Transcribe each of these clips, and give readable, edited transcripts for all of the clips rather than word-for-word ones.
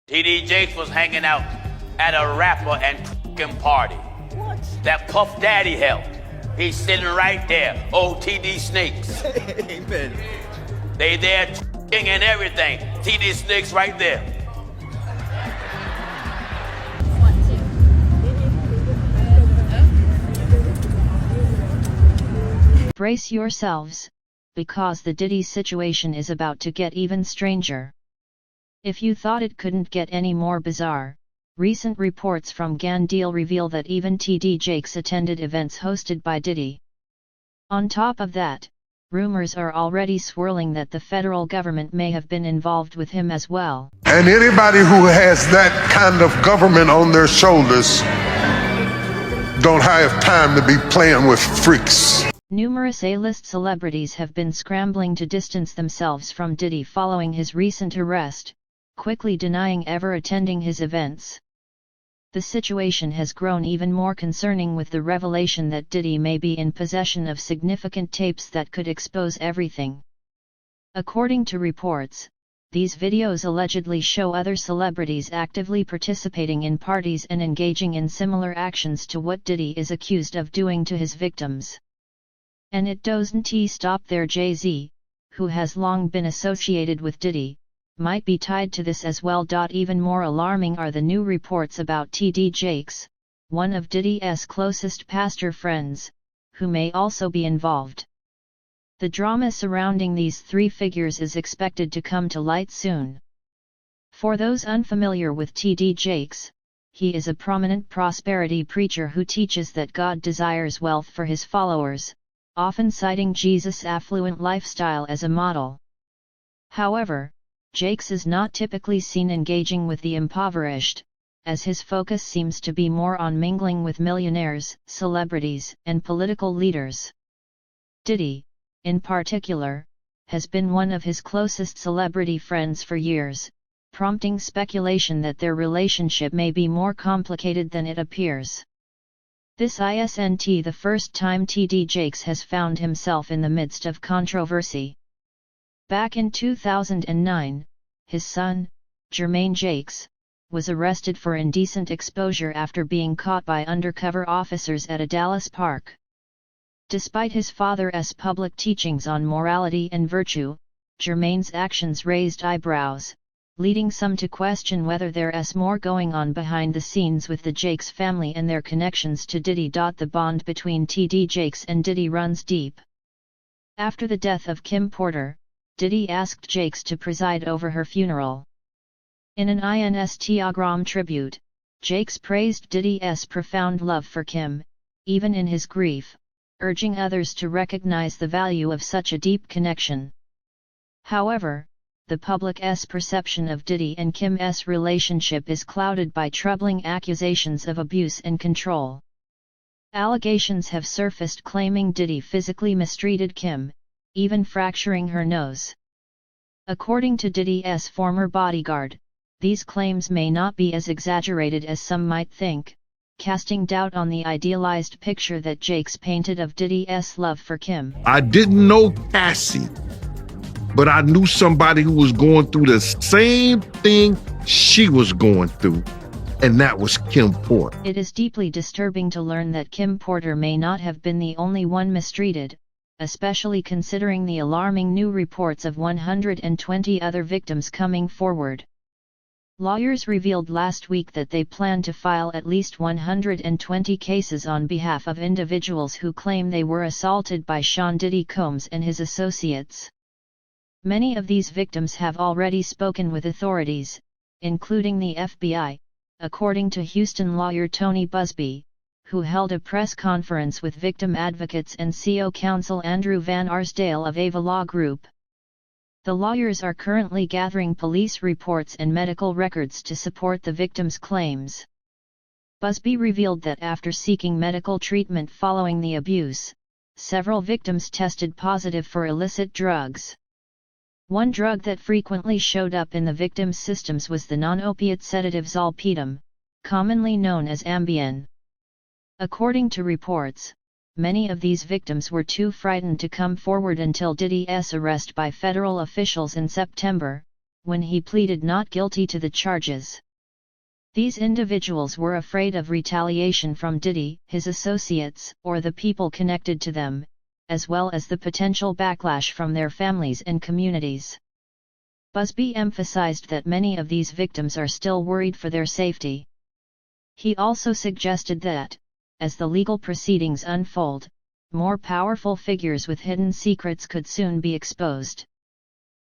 TD Jakes was hanging out at a rapper and f***ing party. What? That Puff Daddy helped. He's sitting right there. Old TD Snakes. Amen. They there f***ing and everything. TD Snakes right there. Brace yourselves, because the Diddy situation is about to get even stranger. If you thought it couldn't get any more bizarre, recent reports from Gandil reveal that even TD Jakes attended events hosted by Diddy. On top of that, rumors are already swirling that the federal government may have been involved with him as well. And anybody who has that kind of government on their shoulders don't have time to be playing with freaks. Numerous A-list celebrities have been scrambling to distance themselves from Diddy following his recent arrest, quickly denying ever attending his events. The situation has grown even more concerning with the revelation that Diddy may be in possession of significant tapes that could expose everything. According to reports, these videos allegedly show other celebrities actively participating in parties and engaging in similar actions to what Diddy is accused of doing to his victims. And it doesn't stop there. Jay-Z, who has long been associated with Diddy, might be tied to this as well. Even more alarming are the new reports about TD Jakes, one of Diddy's closest pastor friends, who may also be involved. The drama surrounding these three figures is expected to come to light soon. For those unfamiliar with TD Jakes, he is a prominent prosperity preacher who teaches that God desires wealth for his followers, often citing Jesus' affluent lifestyle as a model. However, Jakes is not typically seen engaging with the impoverished, as his focus seems to be more on mingling with millionaires, celebrities, and political leaders. Diddy, in particular, has been one of his closest celebrity friends for years, prompting speculation that their relationship may be more complicated than it appears. This isn't the first time TD Jakes has found himself in the midst of controversy. Back in 2009, his son, Jermaine Jakes, was arrested for indecent exposure after being caught by undercover officers at a Dallas park. Despite his father's public teachings on morality and virtue, Jermaine's actions raised eyebrows, leading some to question whether there's more going on behind the scenes with the Jakes family and their connections to Diddy. The bond between TD Jakes and Diddy runs deep. After the death of Kim Porter, Diddy asked Jakes to preside over her funeral. In an Instagram tribute, Jakes praised Diddy's profound love for Kim, even in his grief, urging others to recognize the value of such a deep connection. However, the public's perception of Diddy and Kim's relationship is clouded by troubling accusations of abuse and control. Allegations have surfaced claiming Diddy physically mistreated Kim, even fracturing her nose. According to Diddy's former bodyguard, these claims may not be as exaggerated as some might think, casting doubt on the idealized picture that Jakes painted of Diddy's love for Kim. I didn't know Cassie, but I knew somebody who was going through the same thing she was going through, and that was Kim Porter. It is deeply disturbing to learn that Kim Porter may not have been the only one mistreated, especially considering the alarming new reports of 120 other victims coming forward. Lawyers revealed last week that they plan to file at least 120 cases on behalf of individuals who claim they were assaulted by Sean Diddy Combs and his associates. Many of these victims have already spoken with authorities, including the FBI, according to Houston lawyer Tony Busby, who held a press conference with victim advocates and CO counsel Andrew Van Arsdale of Ava Law Group. The lawyers are currently gathering police reports and medical records to support the victims' claims. Busby revealed that after seeking medical treatment following the abuse, several victims tested positive for illicit drugs. One drug that frequently showed up in the victims' systems was the non-opiate sedative zolpidem, commonly known as Ambien. According to reports, many of these victims were too frightened to come forward until Diddy's arrest by federal officials in September, when he pleaded not guilty to the charges. These individuals were afraid of retaliation from Diddy, his associates, or the people connected to them, as well as the potential backlash from their families and communities. Busby emphasized that many of these victims are still worried for their safety. He also suggested that, as the legal proceedings unfold, more powerful figures with hidden secrets could soon be exposed.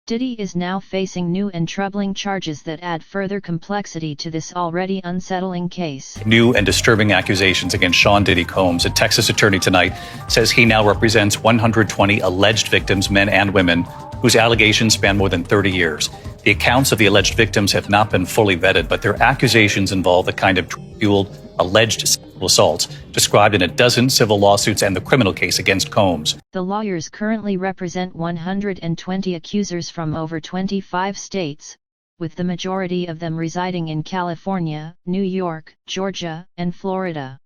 Diddy is now facing new and troubling charges that add further complexity to this already unsettling case. New and disturbing accusations against Sean Diddy Combs. A Texas attorney tonight says he now represents 120 alleged victims, men and women, whose allegations span more than 30 years. The accounts of the alleged victims have not been fully vetted, but their accusations involve the kind of fueled alleged sexual assaults described in a dozen civil lawsuits and the criminal case against Combs. The lawyers currently represent 120 accusers from over 25 states, with the majority of them residing in California, New York, Georgia, and Florida.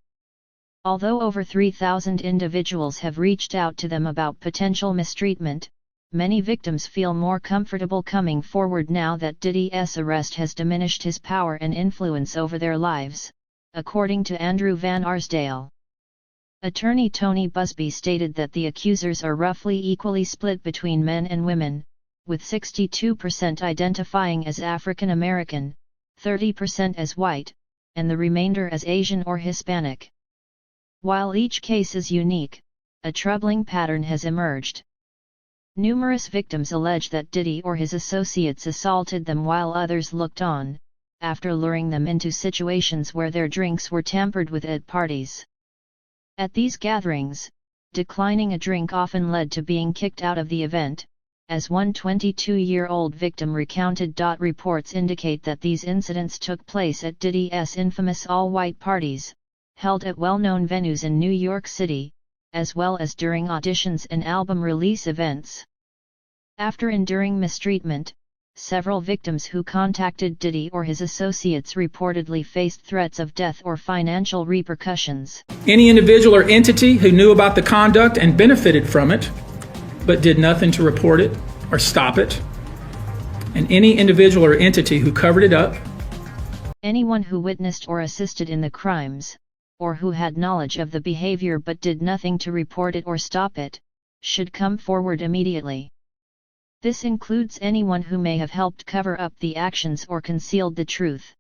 Although over 3,000 individuals have reached out to them about potential mistreatment, many victims feel more comfortable coming forward now that Diddy's arrest has diminished his power and influence over their lives, according to Andrew Van Arsdale. Attorney Tony Busby stated that the accusers are roughly equally split between men and women, with 62% identifying as African American, 30% as white, and the remainder as Asian or Hispanic. While each case is unique, a troubling pattern has emerged. Numerous victims allege that Diddy or his associates assaulted them while others looked on, after luring them into situations where their drinks were tampered with at parties. At these gatherings, declining a drink often led to being kicked out of the event, as one 22-year-old victim recounted. Reports indicate that these incidents took place at Diddy's infamous all-white parties, held at well-known venues in New York City, as well as during auditions and album release events. After enduring mistreatment, several victims who contacted Diddy or his associates reportedly faced threats of death or financial repercussions. Any individual or entity who knew about the conduct and benefited from it, but did nothing to report it or stop it, and any individual or entity who covered it up. Anyone who witnessed or assisted in the crimes, or who had knowledge of the behavior but did nothing to report it or stop it, should come forward immediately. This includes anyone who may have helped cover up the actions or concealed the truth.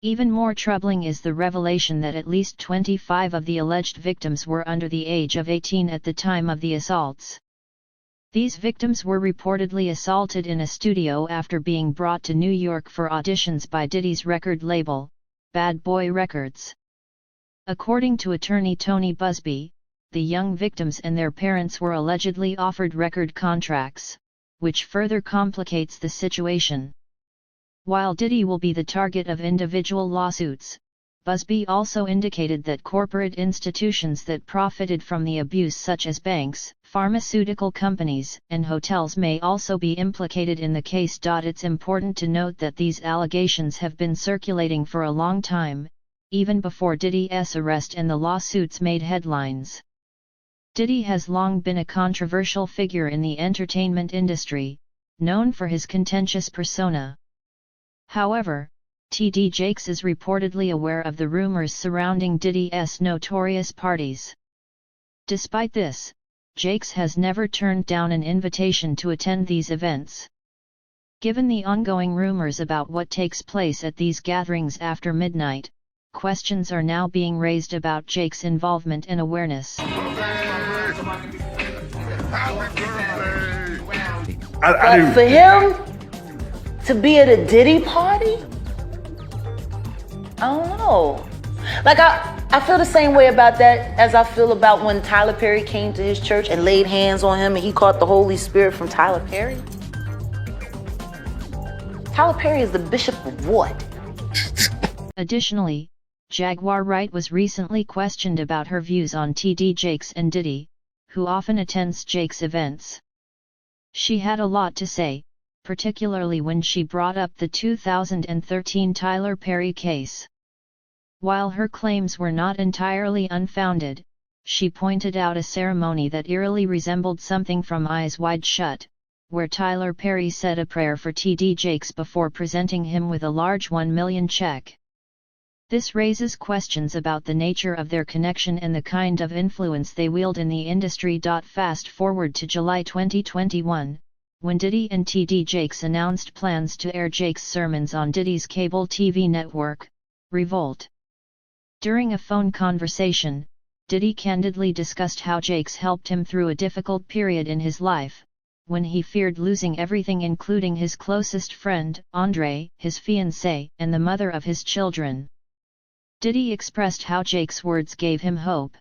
Even more troubling is the revelation that at least 25 of the alleged victims were under the age of 18 at the time of the assaults. These victims were reportedly assaulted in a studio after being brought to New York for auditions by Diddy's record label, Bad Boy Records. According to attorney Tony Busby, the young victims and their parents were allegedly offered record contracts, which further complicates the situation. While Diddy will be the target of individual lawsuits, Busby also indicated that corporate institutions that profited from the abuse, such as banks, pharmaceutical companies, and hotels, may also be implicated in the case. It's important to note that these allegations have been circulating for a long time, even before Diddy's arrest, and the lawsuits made headlines. Diddy has long been a controversial figure in the entertainment industry, known for his contentious persona. However, TD Jakes is reportedly aware of the rumors surrounding Diddy's notorious parties. Despite this, Jakes has never turned down an invitation to attend these events. Given the ongoing rumors about what takes place at these gatherings after midnight, questions are now being raised about Jakes' involvement and awareness. But for him to be at a Diddy party, I don't know. Like I feel the same way about that as I feel about when Tyler Perry came to his church and laid hands on him and he caught the Holy Spirit from Tyler Perry. Tyler Perry is the bishop of what? Additionally, Jaguar Wright was recently questioned about her views on TD Jakes and Diddy, who often attends Jakes' events. She had a lot to say, particularly when she brought up the 2013 Tyler Perry case. While her claims were not entirely unfounded, she pointed out a ceremony that eerily resembled something from Eyes Wide Shut, where Tyler Perry said a prayer for TD Jakes before presenting him with a large $1 million check. This raises questions about the nature of their connection and the kind of influence they wield in the industry. Fast forward to July 2021, when Diddy and TD Jakes announced plans to air Jakes' sermons on Diddy's cable TV network, Revolt. During a phone conversation, Diddy candidly discussed how Jakes helped him through a difficult period in his life, when he feared losing everything including his closest friend, Andre, his fiancée, and the mother of his children. Diddy expressed how Jakes' words gave him hope,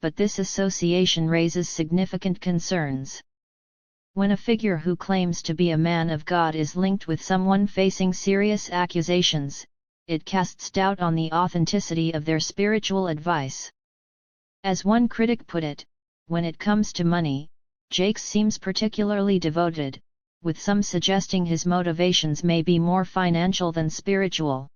but this association raises significant concerns. When a figure who claims to be a man of God is linked with someone facing serious accusations, it casts doubt on the authenticity of their spiritual advice. As one critic put it, when it comes to money, Jakes seems particularly devoted, with some suggesting his motivations may be more financial than spiritual.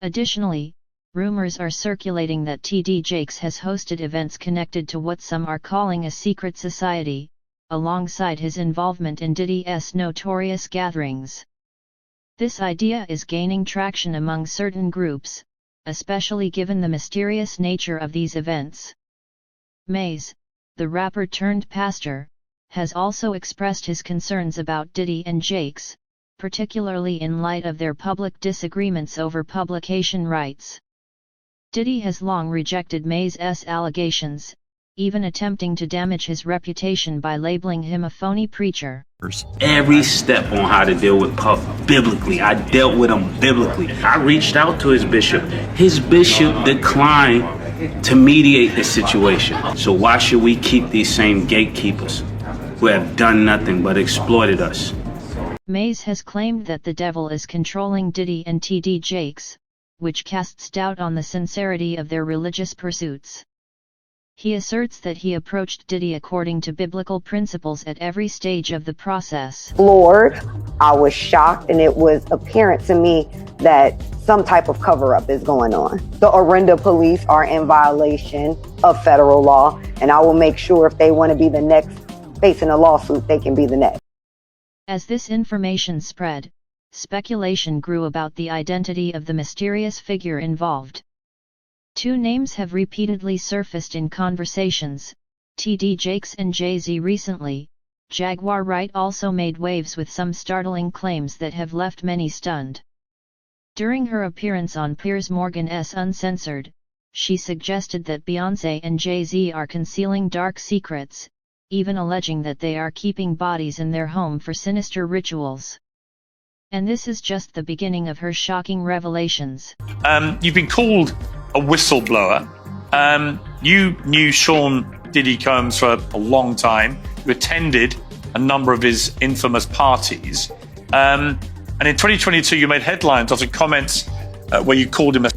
Additionally, rumors are circulating that TD Jakes has hosted events connected to what some are calling a secret society, alongside his involvement in Diddy's notorious gatherings. This idea is gaining traction among certain groups, especially given the mysterious nature of these events. Maze, the rapper turned pastor, has also expressed his concerns about Diddy and Jakes, particularly in light of their public disagreements over publication rights. Diddy has long rejected Maze's allegations, even attempting to damage his reputation by labeling him a phony preacher. Every step on how to deal with Puff biblically, I dealt with him biblically. I reached out to his bishop. His bishop declined to mediate the situation. So why should we keep these same gatekeepers who have done nothing but exploited us? Maze has claimed that the devil is controlling Diddy and TD Jakes, which casts doubt on the sincerity of their religious pursuits. He asserts that he approached Diddy according to biblical principles at every stage of the process. Lord, I was shocked, and it was apparent to me that some type of cover-up is going on. The Orinda police are in violation of federal law, and I will make sure if they want to be the next facing a lawsuit, they can be the next. As this information spread, speculation grew about the identity of the mysterious figure involved. Two names have repeatedly surfaced in conversations, TD Jakes and Jay-Z recently. Jaguar Wright also made waves with some startling claims that have left many stunned. During her appearance on Piers Morgan's Uncensored, she suggested that Beyoncé and Jay-Z are concealing dark secrets, even alleging that they are keeping bodies in their home for sinister rituals. And this is just the beginning of her shocking revelations. You've been called a whistleblower. You knew Sean Diddy Combs for a long time. You attended a number of his infamous parties. And in 2022, you made headlines after comments where you called him a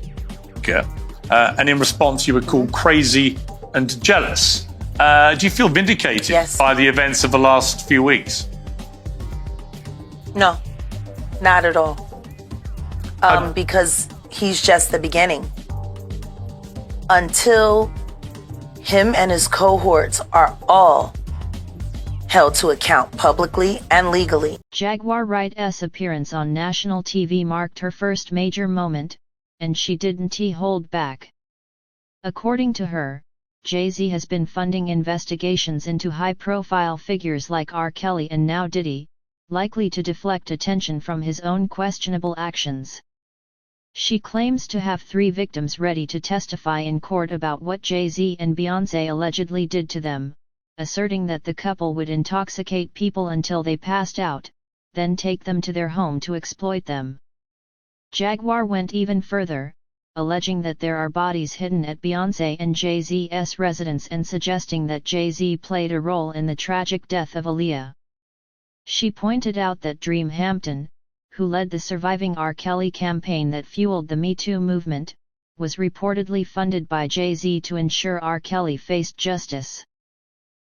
and in response, you were called crazy and jealous. Do you feel vindicated by the events of the last few weeks? No, not at all. Because he's just the beginning. Until him and his cohorts are all held to account publicly and legally. Jaguar Wright's appearance on national TV marked her first major moment, and she didn't hold back. According to her, Jay-Z has been funding investigations into high-profile figures like R. Kelly and now Diddy, likely to deflect attention from his own questionable actions. She claims to have 3 victims ready to testify in court about what Jay-Z and Beyoncé allegedly did to them, asserting that the couple would intoxicate people until they passed out, then take them to their home to exploit them. Jaguar went even further, alleging that there are bodies hidden at Beyoncé and Jay-Z's residence and suggesting that Jay-Z played a role in the tragic death of Aaliyah. She pointed out that Dream Hampton, who led the Surviving R. Kelly campaign that fueled the Me Too movement, was reportedly funded by Jay-Z to ensure R. Kelly faced justice.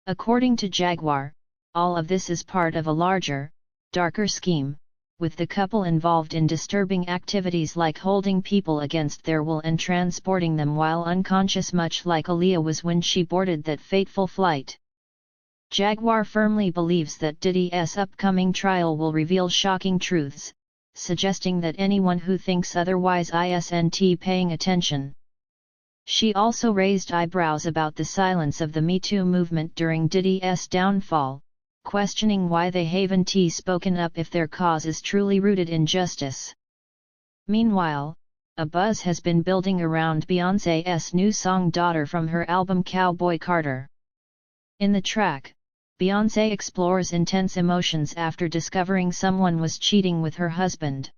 According to Jaguar, all of this is part of a larger, darker scheme, with the couple involved in disturbing activities like holding people against their will and transporting them while unconscious, much like Aaliyah was when she boarded that fateful flight. Jaguar firmly believes that Diddy's upcoming trial will reveal shocking truths, suggesting that anyone who thinks otherwise isn't paying attention. She also raised eyebrows about the silence of the Me Too movement during Diddy's downfall, questioning why they haven't spoken up if their cause is truly rooted in justice. Meanwhile, a buzz has been building around Beyoncé's new song Daughter from her album Cowboy Carter. In the track, Beyoncé explores intense emotions after discovering someone was cheating with her husband.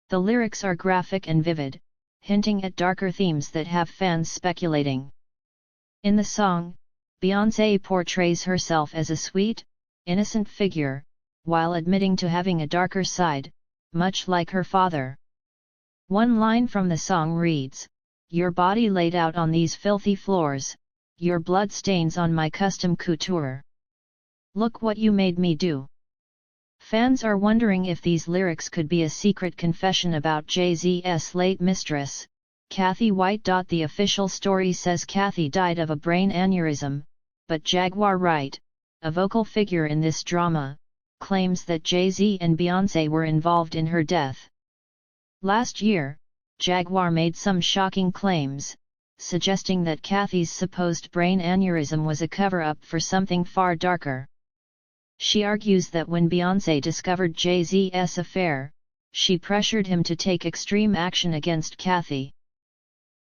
The lyrics are graphic and vivid, hinting at darker themes that have fans speculating. In the song, Beyoncé portrays herself as a sweet, innocent figure, while admitting to having a darker side, much like her father. One line from the song reads, "Your body laid out on these filthy floors, your blood stains on my custom couture. Look what you made me do." Fans are wondering if these lyrics could be a secret confession about Jay-Z's late mistress, Kathy White. The official story says Kathy died of a brain aneurysm, but Jaguar Wright, a vocal figure in this drama, claims that Jay-Z and Beyoncé were involved in her death. Last year, Jaguar made some shocking claims, suggesting that Kathy's supposed brain aneurysm was a cover-up for something far darker. She argues that when Beyoncé discovered Jay-Z's affair, she pressured him to take extreme action against Kathy.